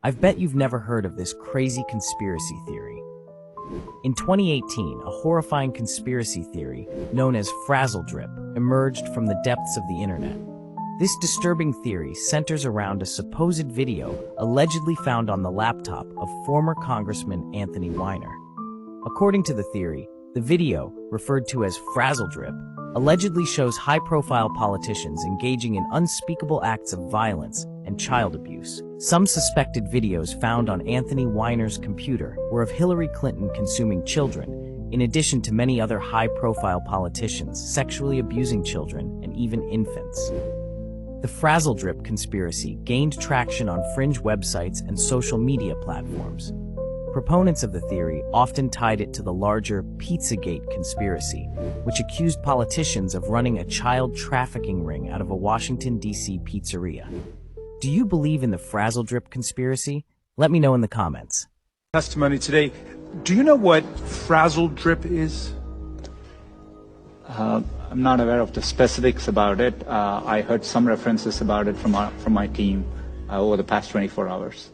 I've bet you've never heard of this crazy conspiracy theory. In 2018, a horrifying conspiracy theory known as Frazzle Drip emerged from the depths of the internet. This disturbing theory centers around a supposed video allegedly found on the laptop of former Congressman Anthony Weiner. According to the theory, the video, referred to as Frazzle Drip, allegedly shows high-profile politicians engaging in unspeakable acts of violence and child abuse. Some suspected videos found on Anthony Weiner's computer were of Hillary Clinton consuming children, in addition to many other high-profile politicians sexually abusing children and even infants. The Frazzle Drip conspiracy gained traction on fringe websites and social media platforms. Proponents of the theory often tied it to the larger Pizzagate conspiracy, which accused politicians of running a child trafficking ring out of a Washington, D.C. pizzeria. Do you believe in the Frazzle Drip conspiracy? Let me know in the comments. Testimony today. Do you know what Frazzle Drip is? I'm not aware of the specifics about it. I heard some references about it from my team over the past 24 hours.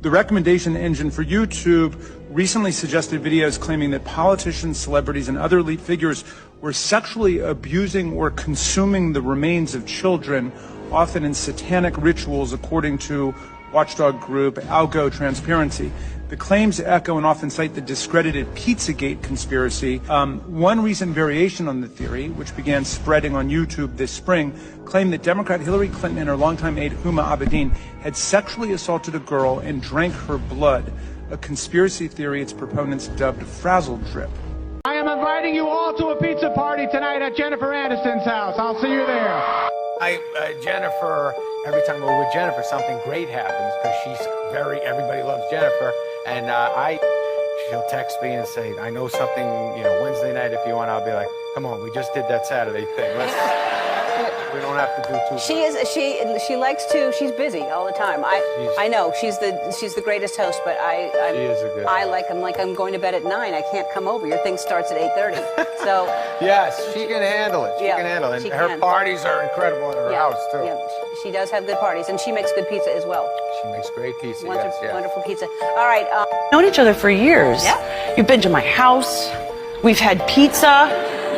The recommendation engine for YouTube recently suggested videos claiming that politicians, celebrities, and other elite figures were sexually abusing or consuming the remains of children, often in satanic rituals, according to watchdog group Algo Transparency. The claims echo and often cite the discredited Pizzagate conspiracy. One recent variation on the theory, which began spreading on YouTube this spring, claimed that Democrat Hillary Clinton and her longtime aide Huma Abedin had sexually assaulted a girl and drank her blood, a conspiracy theory its proponents dubbed Frazzle Drip. I am inviting you all to a pizza party tonight at Jennifer Aniston's house. I'll see you there. Jennifer, every time we're with Jennifer, something great happens because everybody loves Jennifer. And she'll text me and say, I know something, Wednesday night if you want. I'll be like, come on, we just did that Saturday thing. We don't have to do too much. She likes to, she's busy all the time. I know, she's the greatest host, but she is a good host. I'm going to bed at 9. I can't come over. Your thing starts at 8:30. So yes, she can handle it. She can handle it. And her parties are incredible in her house too. Yeah, she does have good parties, and she makes good pizza as well. She makes great pizza. Wonderful pizza. All right. Known each other for years. Yeah. You've been to my house. We've had pizza.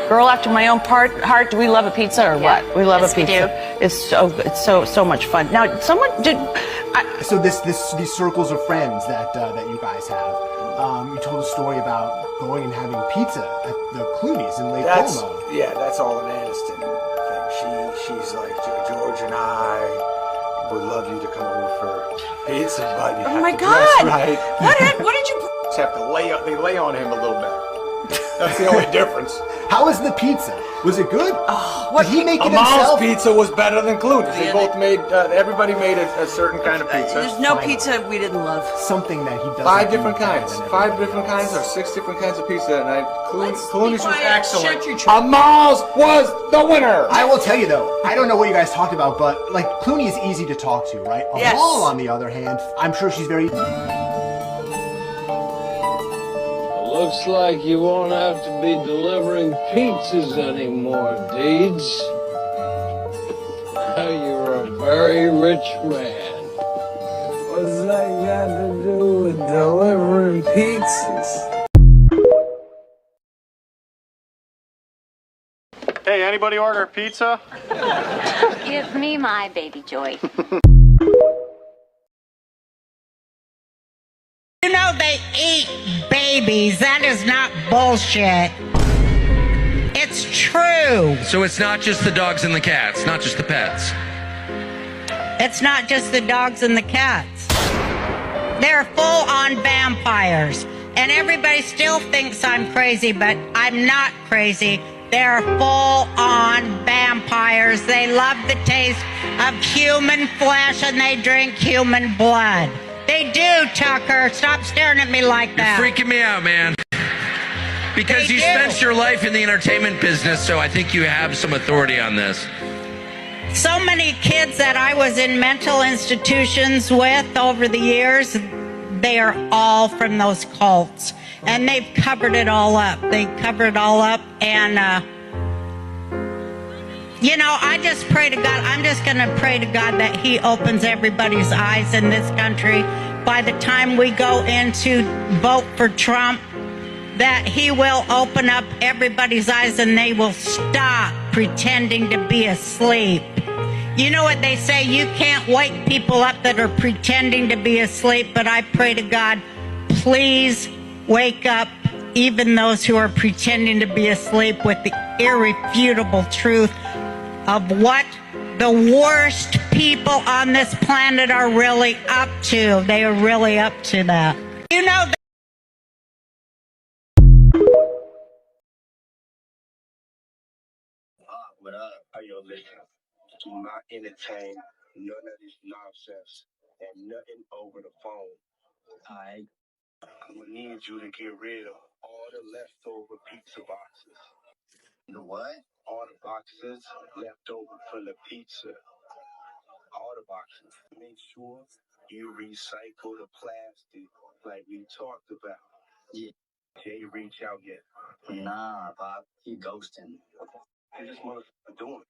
Girl after my own heart. Do we love a pizza or what? We love a pizza. It's so much fun. Now, someone did. So these circles of friends that you guys have. You told a story about going and having pizza at the Clooney's in Lake Como. Yeah, that's all an Aniston thing. She's like, George and I would love you to come over for pizza, but you have to dress right. What did you? Just have to they lay on him a little bit. That's the only difference. How was the pizza? Was it good? What did he make it Amal's himself? pizza was better than Clooney's. They both made. Everybody made a certain kind of pizza. There's no pizza we didn't love. Something that he does. 5 different kinds. 5 different kinds or 6 different kinds of pizza. And Clooney's was excellent. Amal's was the winner. I will tell you though, I don't know what you guys talked about, but like Clooney is easy to talk to, right? Yes. Amal, on the other hand, I'm sure she's very. Looks like you won't have to be delivering pizzas anymore, Deeds. Now you're a very rich man. What's that got to do with delivering pizzas? Hey, anybody order a pizza? Give me my baby joy. You know they eat babies. That is not bullshit. It's true. So it's not just the dogs and the cats, not just the pets. It's not just the dogs and the cats. They're full-on vampires. And everybody still thinks I'm crazy, but I'm not crazy. They're full-on vampires. They love the taste of human flesh and they drink human blood. They do, Tucker. Stop staring at me like that. You're freaking me out, man. Because you spent your life in the entertainment business, so I think you have some authority on this. So many kids that I was in mental institutions with over the years, they are all from those cults. And they've covered it all up. They covered it all up. And, I just pray to God. I'm just going to pray to God that he opens everybody's eyes in this country by the time we go into vote for Trump, that he will open up everybody's eyes and they will stop pretending to be asleep. You know what they say, you can't wake people up that are pretending to be asleep, but I pray to God, please wake up even those who are pretending to be asleep with the irrefutable truth of what the worst people on this planet are really up to. They are really up to that. You know that. What up? How y'all listening? Do not entertain none of this nonsense and nothing over the phone. Alright. I'm gonna need you to get rid of all the leftover pizza boxes. The what? All the boxes left over from the pizza. All the boxes. Make sure you recycle the plastic like we talked about. Yeah. Can you reach out yet? Nah, Bob. He ghosting. Hey, this motherfucker doing it.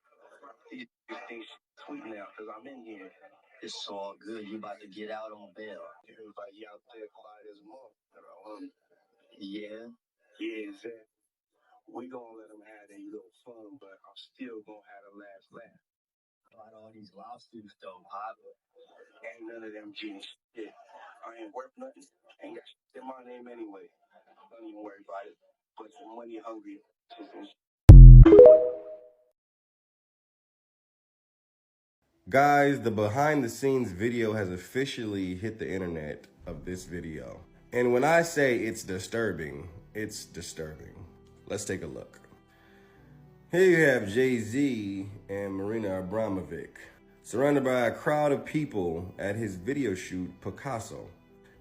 He thinks sweet now because I'm in here. It's all good. You about to get out on bail. Everybody out there quiet as a motherfucker. Yeah. Yeah, exactly. We gonna let them have their little fun, but I'm still gonna have the last laugh. About all these lawsuits though, Pop. Ain't none of them getting shit. I ain't worth nothing. Ain't got shit in my name anyway. Don't even worry about it. But for money hungry. Guys, the behind the scenes video has officially hit the internet of this video. And when I say it's disturbing, it's disturbing. Let's take a look. Here you have Jay-Z and Marina Abramovic, surrounded by a crowd of people at his video shoot, Picasso.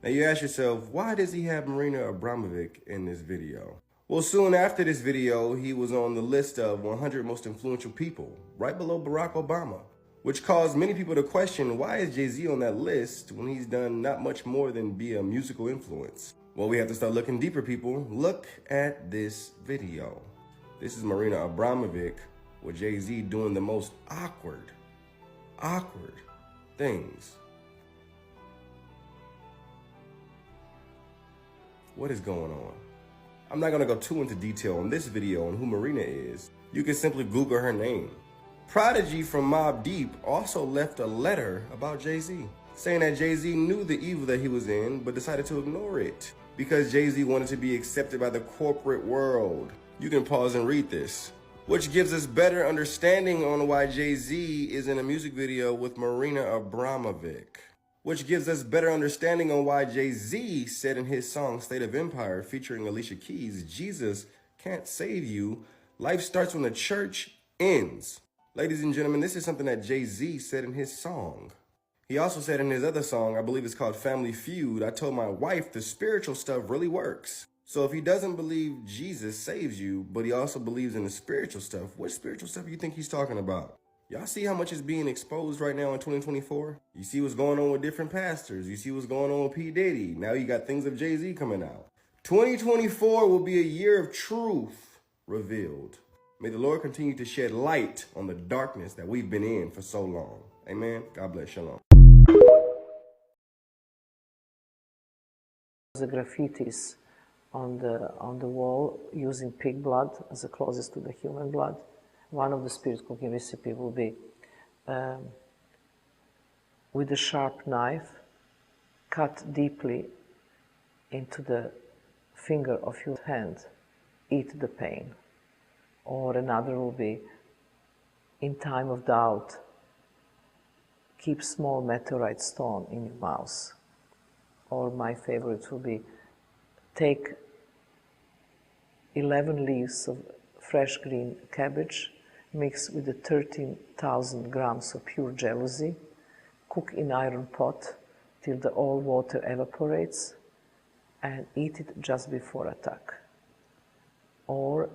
Now you ask yourself, why does he have Marina Abramovic in this video? Well, soon after this video, he was on the list of 100 most influential people, right below Barack Obama, which caused many people to question, why is Jay-Z on that list when he's done not much more than be a musical influence? Well, we have to start looking deeper, people. Look at this video. This is Marina Abramovic with Jay-Z doing the most awkward things. What is going on? I'm not gonna go too into detail on this video on who Marina is. You can simply Google her name. Prodigy from Mobb Deep also left a letter about Jay-Z, saying that Jay-Z knew the evil that he was in, but decided to ignore it because Jay-Z wanted to be accepted by the corporate world. You can pause and read this, which gives us better understanding on why Jay-Z is in a music video with Marina Abramovic, which gives us better understanding on why Jay-Z said in his song State of Empire featuring Alicia Keys, Jesus can't save you. Life starts when the church ends. Ladies and gentlemen, this is something that Jay-Z said in his song. He also said in his other song, I believe it's called Family Feud, I told my wife the spiritual stuff really works. So if he doesn't believe Jesus saves you, but he also believes in the spiritual stuff, what spiritual stuff do you think he's talking about? Y'all see how much is being exposed right now in 2024? You see what's going on with different pastors. You see what's going on with P. Diddy. Now you got things of Jay-Z coming out. 2024 will be a year of truth revealed. May the Lord continue to shed light on the darkness that we've been in for so long. Amen. God bless. Shalom. The graffitis on the wall using pig blood as the closest to the human blood. One of the spirit cooking recipe will be with a sharp knife, cut deeply into the finger of your hand, eat the pain. Or another will be, in time of doubt, keep small meteorite stone in your mouth. Or my favorite will be, take 11 leaves of fresh green cabbage, mix with the 13,000 grams of pure jealousy, cook in iron pot till the all water evaporates, and eat it just before attack. Or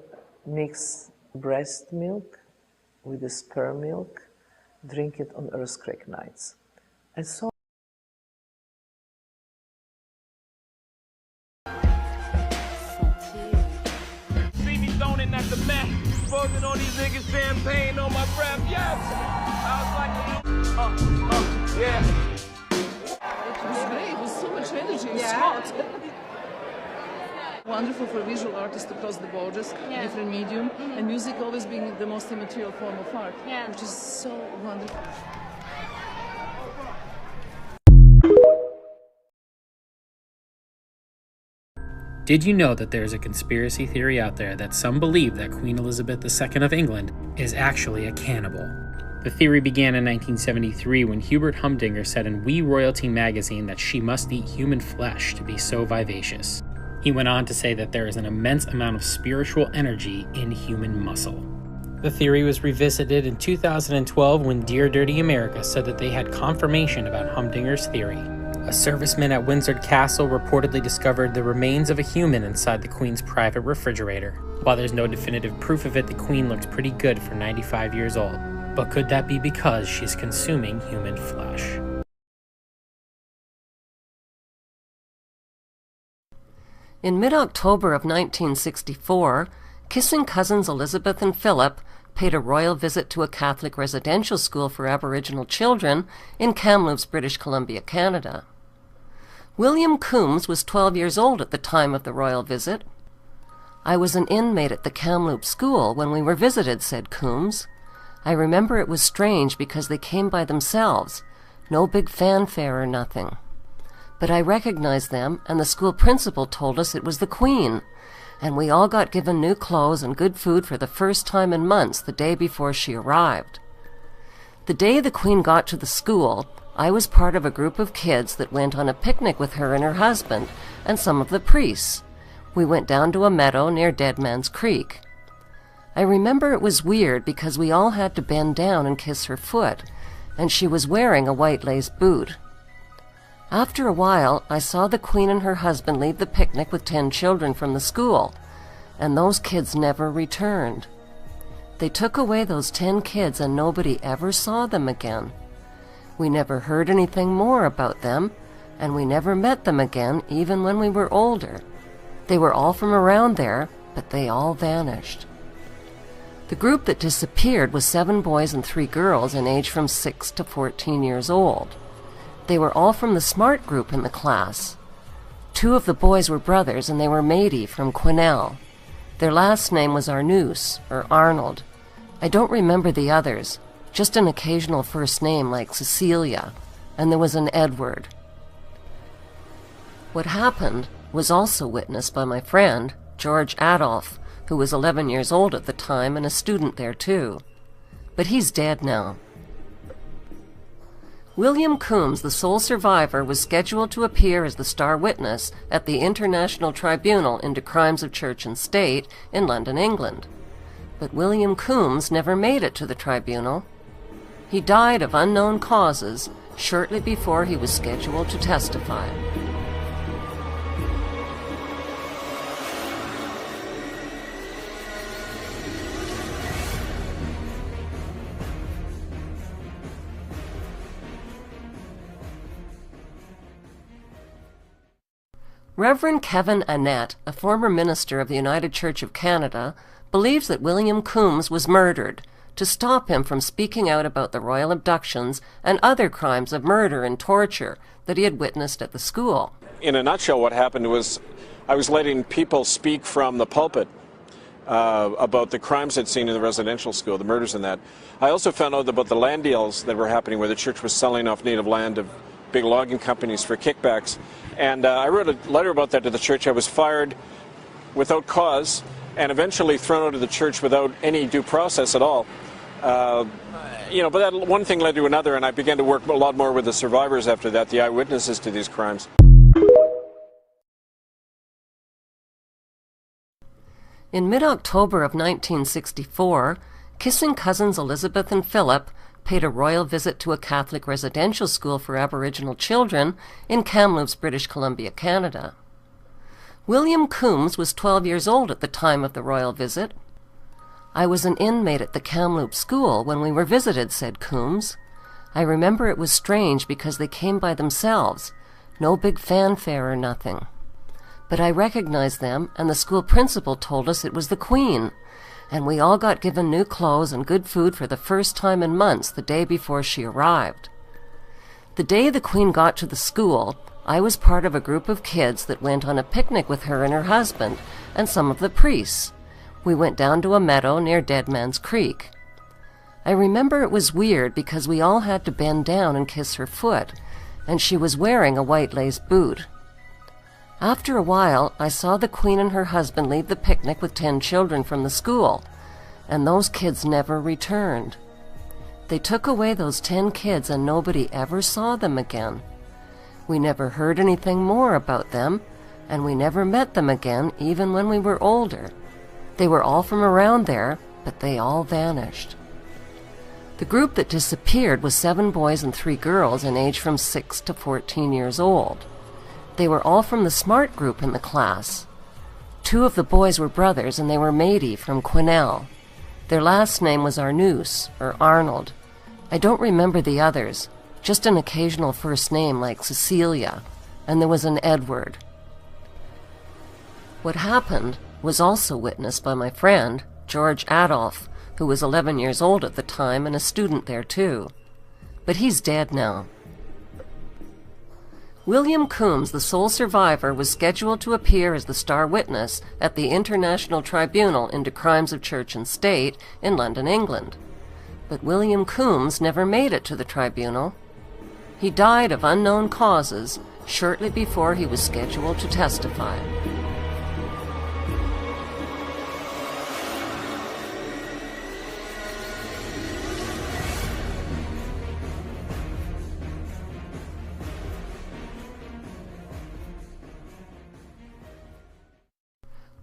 mix breast milk with the sperm milk, drink it on earthquake nights. And so See me zoning at the Met, exposing all these niggas, champagne on my breath, yes! I was like, yeah. Wonderful for visual artists to cross the borders, different medium, and music always being the most immaterial form of art, which is so wonderful. Did you know that there is a conspiracy theory out there that some believe that Queen Elizabeth II of England is actually a cannibal? The theory began in 1973 when Hubert Humdinger said in We Royalty magazine that she must eat human flesh to be so vivacious. He went on to say that there is an immense amount of spiritual energy in human muscle. The theory was revisited in 2012 when Dear Dirty America said that they had confirmation about Humdinger's theory. A serviceman at Windsor Castle reportedly discovered the remains of a human inside the Queen's private refrigerator. While there's no definitive proof of it, the Queen looks pretty good for 95 years old. But could that be because she's consuming human flesh? In mid-October of 1964, kissing cousins Elizabeth and Philip paid a royal visit to a Catholic residential school for Aboriginal children in Kamloops, British Columbia, Canada. William Coombs was 12 years old at the time of the royal visit. I was an inmate at the Kamloops school when we were visited, said Coombs. I remember it was strange because they came by themselves, no big fanfare or nothing. But I recognized them, and the school principal told us it was the Queen, and we all got given new clothes and good food for the first time in months the day before she arrived. The day the Queen got to the school, I was part of a group of kids that went on a picnic with her and her husband and some of the priests. We went down to a meadow near Dead Man's Creek. I remember it was weird because we all had to bend down and kiss her foot, and she was wearing a white lace boot. After a while, I saw the Queen and her husband leave the picnic with 10 children from the school, and those kids never returned. They took away those 10 kids and nobody ever saw them again. We never heard anything more about them, and we never met them again even when we were older. They were all from around there, but they all vanished. The group that disappeared was 7 boys and 3 girls in age from 6 to 14 years old. They were all from the smart group in the class. 2 of the boys were brothers, and they were matey from Quesnel. Their last name was Arnoux, or Arnold. I don't remember the others, just an occasional first name like Cecilia, and there was an Edward. What happened was also witnessed by my friend, George Adolph, who was 11 years old at the time and a student there too. But he's dead now. William Coombs, the sole survivor, was scheduled to appear as the star witness at the International Tribunal into Crimes of Church and State in London, England. But William Coombs never made it to the tribunal. He died of unknown causes shortly before he was scheduled to testify. Reverend Kevin Annett, a former minister of the United Church of Canada, believes that William Coombs was murdered to stop him from speaking out about the royal abductions and other crimes of murder and torture that he had witnessed at the school. In a nutshell, what happened was I was letting people speak from the pulpit about the crimes I'd seen in the residential school, the murders and that. I also found out about the land deals that were happening where the church was selling off native land to big logging companies for kickbacks. And I wrote a letter about that to the church. I was fired without cause and eventually thrown out of the church without any due process at all. But that one thing led to another, and I began to work a lot more with the survivors after that, the eyewitnesses to these crimes. In mid-October of 1964, kissing cousins Elizabeth and Philip paid a royal visit to a Catholic residential school for Aboriginal children in Kamloops, British Columbia, Canada. William Coombs was 12 years old at the time of the royal visit. I was an inmate at the Kamloops school when we were visited, said Coombs. I remember it was strange because they came by themselves, no big fanfare or nothing. But I recognized them, and the school principal told us it was the Queen, and we all got given new clothes and good food for the first time in months the day before she arrived. The day the Queen got to the school, I was part of a group of kids that went on a picnic with her and her husband and some of the priests. We went down to a meadow near Dead Man's Creek. I remember it was weird because we all had to bend down and kiss her foot, and she was wearing a white lace boot. After a while, I saw the Queen and her husband leave the picnic with 10 children from the school, and those kids never returned. They took away those 10 kids and nobody ever saw them again. We never heard anything more about them, and we never met them again even when we were older. They were all from around there, but they all vanished. The group that disappeared was 7 boys and 3 girls in age from 6 to 14 years old. They were all from the smart group in the class. 2 of the boys were brothers, and they were matey from Quesnel. Their last name was Arnoux, or Arnold. I don't remember the others, just an occasional first name like Cecilia, and there was an Edward. What happened was also witnessed by my friend, George Adolph, who was 11 years old at the time and a student there too. But he's dead now. William Coombs, the sole survivor, was scheduled to appear as the star witness at the International Tribunal into Crimes of Church and State in London, England. But William Coombs never made it to the tribunal. He died of unknown causes shortly before he was scheduled to testify.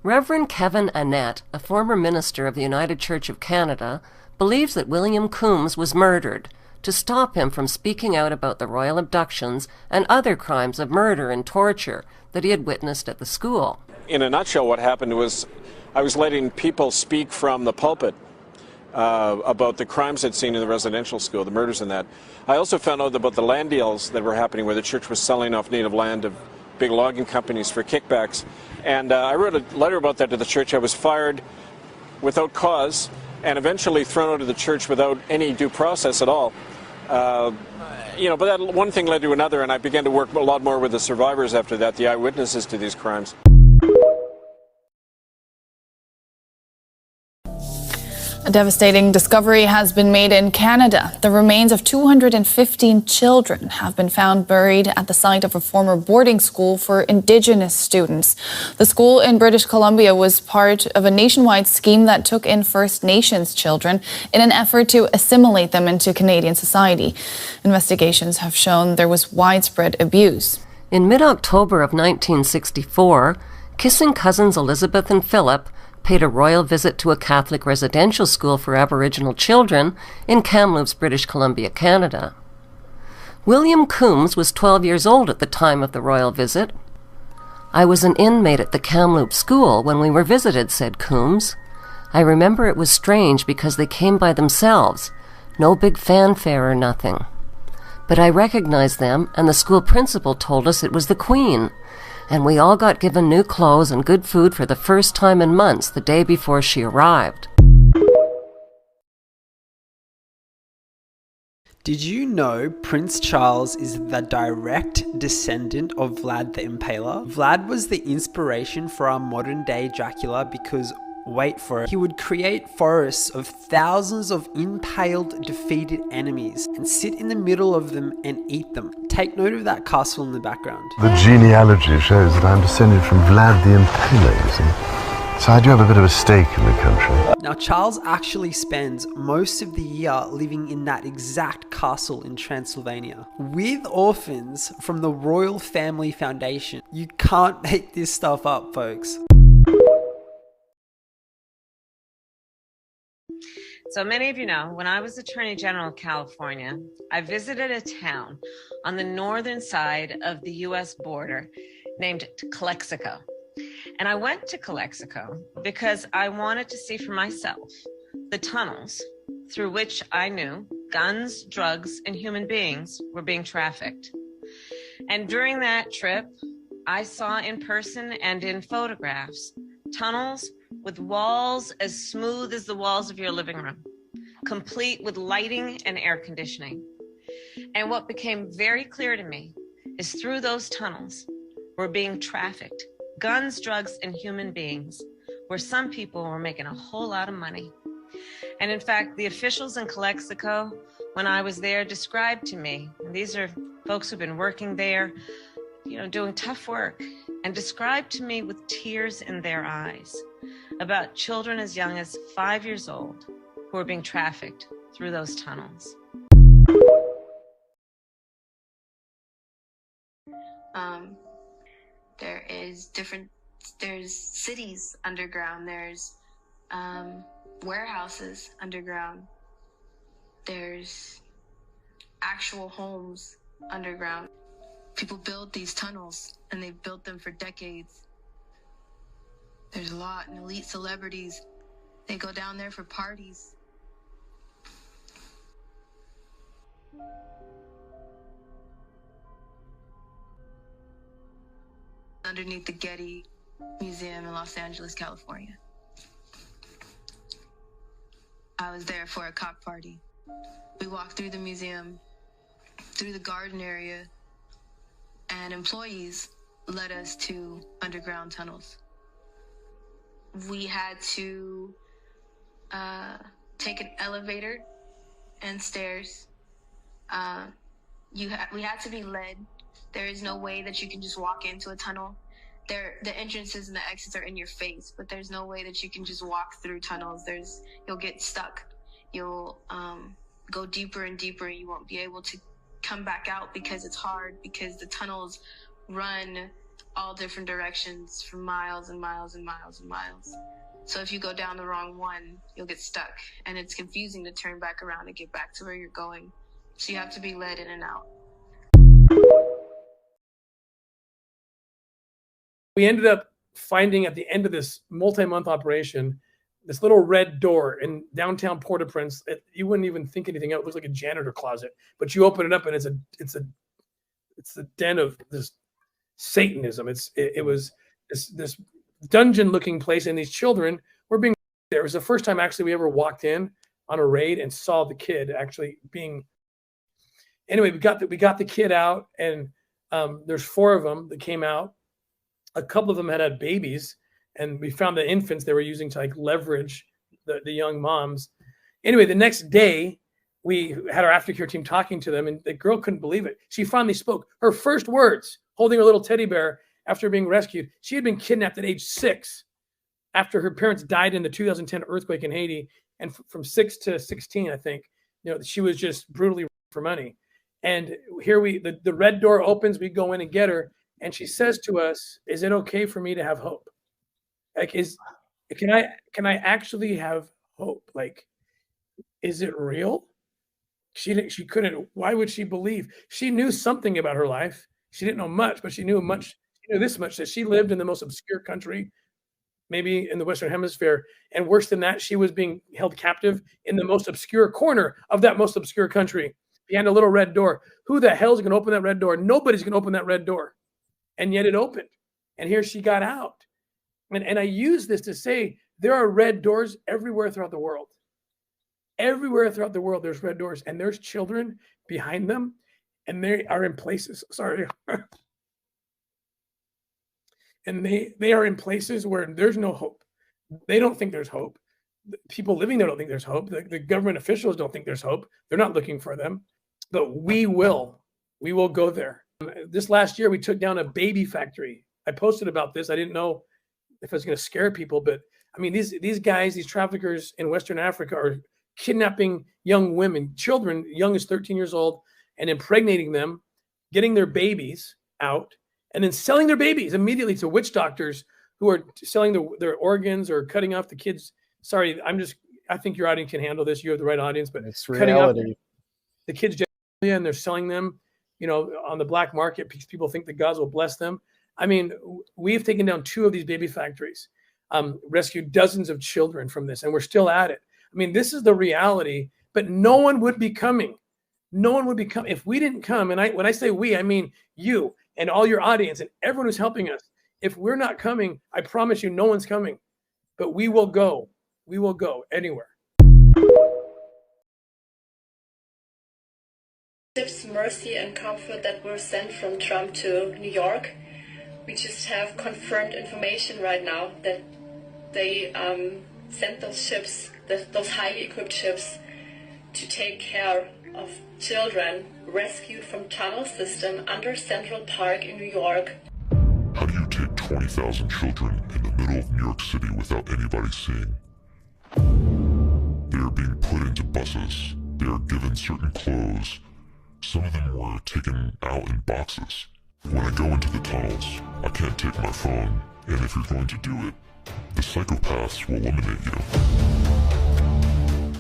Reverend Kevin Annett, a former minister of the United Church of Canada, believes that William Coombs was murdered to stop him from speaking out about the royal abductions and other crimes of murder and torture that he had witnessed at the school. In a nutshell, what happened was I was letting people speak from the pulpit about the crimes I'd seen in the residential school, the murders and that. I also found out about the land deals that were happening where the church was selling off native land to big logging companies for kickbacks. And I wrote a letter about that to the church. I was fired without cause and eventually thrown out of the church without any due process at all. But that one thing led to another, and I began to work a lot more with the survivors after that, the eyewitnesses to these crimes. A devastating discovery has been made in Canada. The remains of 215 children have been found buried at the site of a former boarding school for Indigenous students. The school in British Columbia was part of a nationwide scheme that took in First Nations children in an effort to assimilate them into Canadian society. Investigations have shown there was widespread abuse. In mid-October of 1964, kissing cousins Elizabeth and Philip paid a royal visit to a Catholic residential school for Aboriginal children in Kamloops, British Columbia, Canada. William Coombs was 12 years old at the time of the royal visit. "I was an inmate at the Kamloops school when we were visited," said Coombs. "I remember it was strange because they came by themselves, no big fanfare or nothing. But I recognized them, and the school principal told us it was the Queen. And we all got given new clothes and good food for the first time in months the day before she arrived." Did you know Prince Charles is the direct descendant of Vlad the Impaler? Vlad was the inspiration for our modern day Dracula because, wait for it, he would create forests of thousands of impaled, defeated enemies and sit in the middle of them and eat them. Take note of that castle in the background. The genealogy shows that I'm descended from Vlad the Impaler, you see. So I do have a bit of a stake in the country. Now, Charles actually spends most of the year living in that exact castle in Transylvania with orphans from the Royal Family Foundation. You can't make this stuff up, folks. So many of you know, when I was Attorney General of California, I visited a town on the northern side of the US border named Calexico. And I went to Calexico because I wanted to see for myself the tunnels through which I knew guns, drugs, and human beings were being trafficked. And during that trip, I saw in person and in photographs tunnels with walls as smooth as the walls of your living room, complete with lighting and air conditioning. And what became very clear to me is through those tunnels, we're being trafficked. Guns, drugs, and human beings, where some people were making a whole lot of money. And in fact, the officials in Calexico, when I was there, described to me, and these are folks who've been working there, doing tough work, and described to me with tears in their eyes about children as young as 5 years old who are being trafficked through those tunnels. There's cities underground, there's warehouses underground, there's actual homes underground. People build these tunnels, and they've built them for decades. There's a lot, and elite celebrities, they go down there for parties. Underneath the Getty Museum in Los Angeles, California. I was there for a cock party. We walked through the museum, through the garden area, and employees led us to underground tunnels. We had to take an elevator and stairs. We had to be led. There is no way that you can just walk into a tunnel. The entrances and the exits are in your face, but there's no way that you can just walk through tunnels. You'll get stuck. You'll go deeper and deeper, and you won't be able to come back out because it's hard, because the tunnels run all different directions for miles and miles and miles and miles. So if you go down the wrong one, you'll get stuck, and it's confusing to turn back around and get back to where you're going. So you have to be led in and out. We ended up finding at the end of this multi-month operation, this little red door in downtown Port-au-Prince. You wouldn't even think anything else. It looks like a janitor closet, but you open it up and it's a den of this Satanism. It was this dungeon-looking place, and these children were being there. It was the first time actually we ever walked in on a raid and saw the kid actually being. Anyway, we got the kid out, and there's 4 of them that came out. A couple of them had babies, and we found the infants they were using to like leverage the young moms. Anyway, the next day we had our aftercare team talking to them, and the girl couldn't believe it. She finally spoke. Her first words, holding her little teddy bear after being rescued. She had been kidnapped at age 6 after her parents died in the 2010 earthquake in Haiti, and from 6 to 16, I think, she was just brutally for money. And here the red door opens. We go in and get her. And she says to us, "Is it okay for me to have hope? Like, can I actually have hope? Like, is it real?" She couldn't. Why would she believe? She knew something about her life. She didn't know much, but she knew much. She knew this much, that she lived in the most obscure country, maybe in the Western Hemisphere. And worse than that, she was being held captive in the most obscure corner of that most obscure country, behind a little red door. Who the hell is going to open that red door? Nobody's going to open that red door. And yet it opened, and here she got out. And I use this to say there are red doors everywhere throughout the world. Everywhere throughout the world, there's red doors, and there's children behind them, and they are in places. Sorry. And they are in places where there's no hope. They don't think there's hope. The people living there don't think there's hope. The government officials don't think there's hope. They're not looking for them. But we will go there. This last year, we took down a baby factory. I posted about this. I didn't know if it was going to scare people, but I mean, these guys, these traffickers in Western Africa are kidnapping young women, children, young as 13 years old, and impregnating them, getting their babies out, and then selling their babies immediately to witch doctors who are selling their organs or cutting off the kids. Sorry, I think your audience can handle this. You have the right audience, but it's cutting reality. off the kids, and they're selling them, on the black market because people think that God will bless them. I mean, we've taken down 2 of these baby factories, rescued dozens of children from this, and we're still at it. I mean, this is the reality, but no one would be coming. No one would be coming if we didn't come. And when I say we, I mean you and all your audience and everyone who's helping us. If we're not coming, I promise you no one's coming, but we will go. We will go anywhere. Ships mercy and comfort that were sent from Trump to New York. We just have confirmed information right now that they sent those ships, those highly equipped ships, to take care of children rescued from tunnel system under Central Park in New York. How do you take 20,000 children in the middle of New York City without anybody seeing? They are being put into buses. They are given certain clothes. Some of them were taken out in boxes. When I go into the tunnels, I can't take my phone, and if you're going to do it, the psychopaths will eliminate you.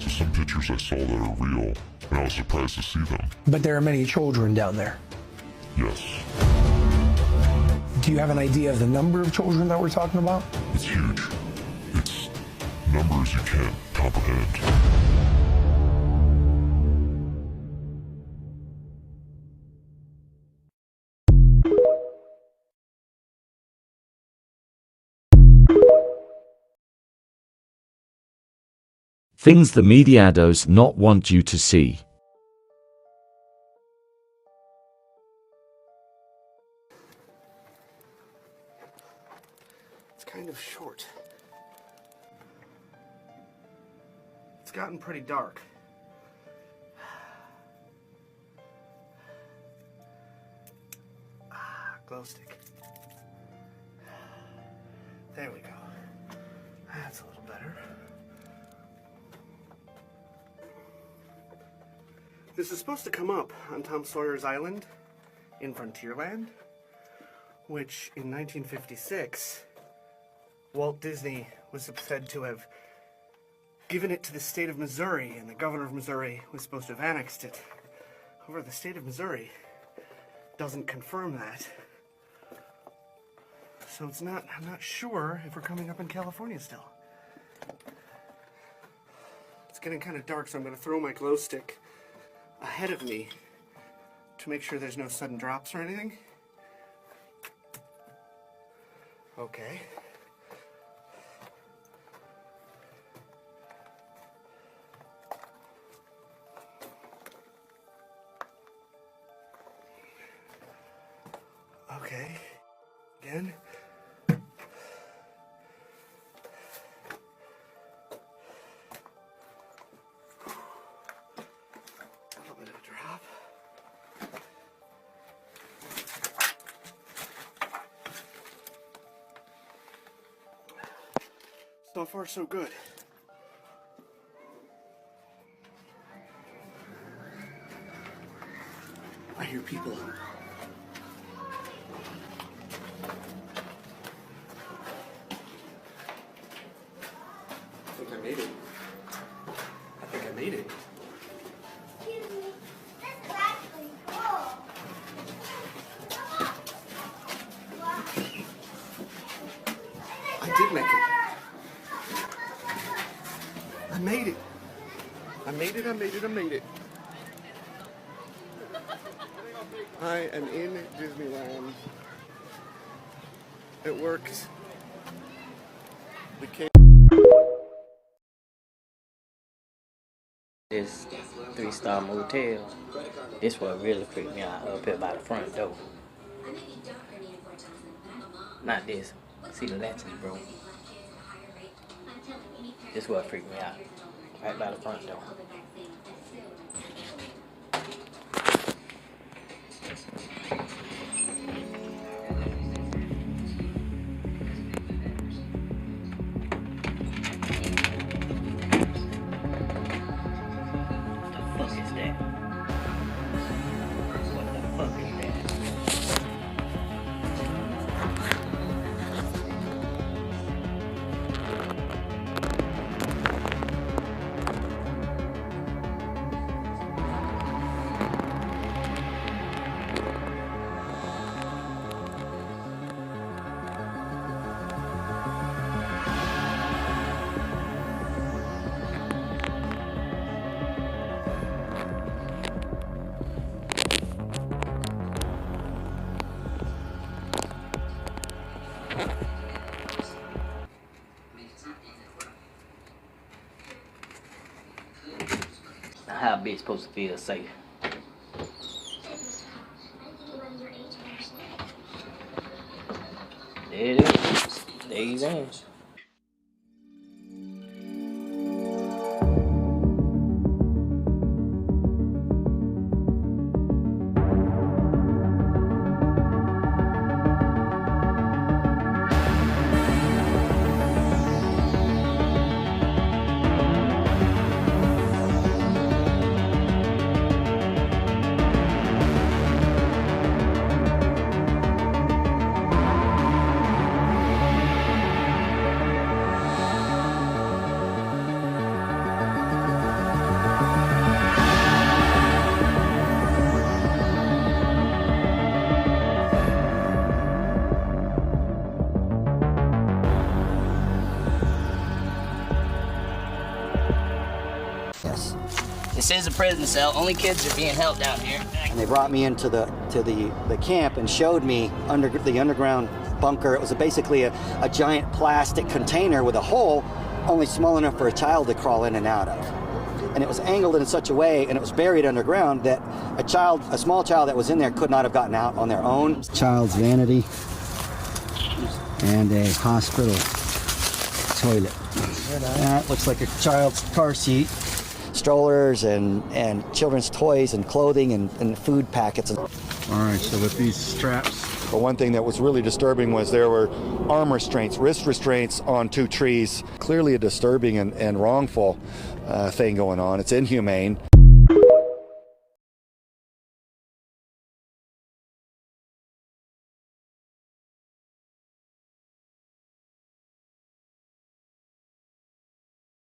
So some pictures I saw that are real, and I was surprised to see them. But there are many children down there. Yes. Do you have an idea of the number of children that we're talking about? It's huge. It's numbers you can't comprehend. Things the media does not want you to see. It's kind of short. It's gotten pretty dark. Glow stick. There we go. That's a little better. This is supposed to come up on Tom Sawyer's Island in Frontierland, which in 1956, Walt Disney was said to have given it to the state of Missouri, and the governor of Missouri was supposed to have annexed it. However, the state of Missouri doesn't confirm that. So I'm not sure if we're coming up in California still. It's getting kind of dark, so I'm going to throw my glow stick ahead of me to make sure there's no sudden drops or anything. Okay. Okay. Again. So far, so good. I hear people. I think I made it. I think I made it. I did make it. I made it. I made it, I made it, I made it. I am in Disneyland. It worked. We came. This 3-star motel, this what really freaked me out up here by the front door. Not this. See the latches, bro. This what freaked me out. Right by the front door. How a bitch supposed to feel safe? There it is. There he's in. This is a prison cell. Only kids are being held down here. And they brought me into the camp and showed me the underground bunker. It was basically a giant plastic container with a hole only small enough for a child to crawl in and out of. And it was angled in such a way, and it was buried underground, that a small child that was in there could not have gotten out on their own. Child's vanity and a hospital toilet. That looks like a child's car seat. Strollers and children's toys and clothing and food packets. All right, so with these straps. But one thing that was really disturbing was there were arm restraints, wrist restraints on 2 trees. Clearly a disturbing and wrongful thing going on. It's inhumane.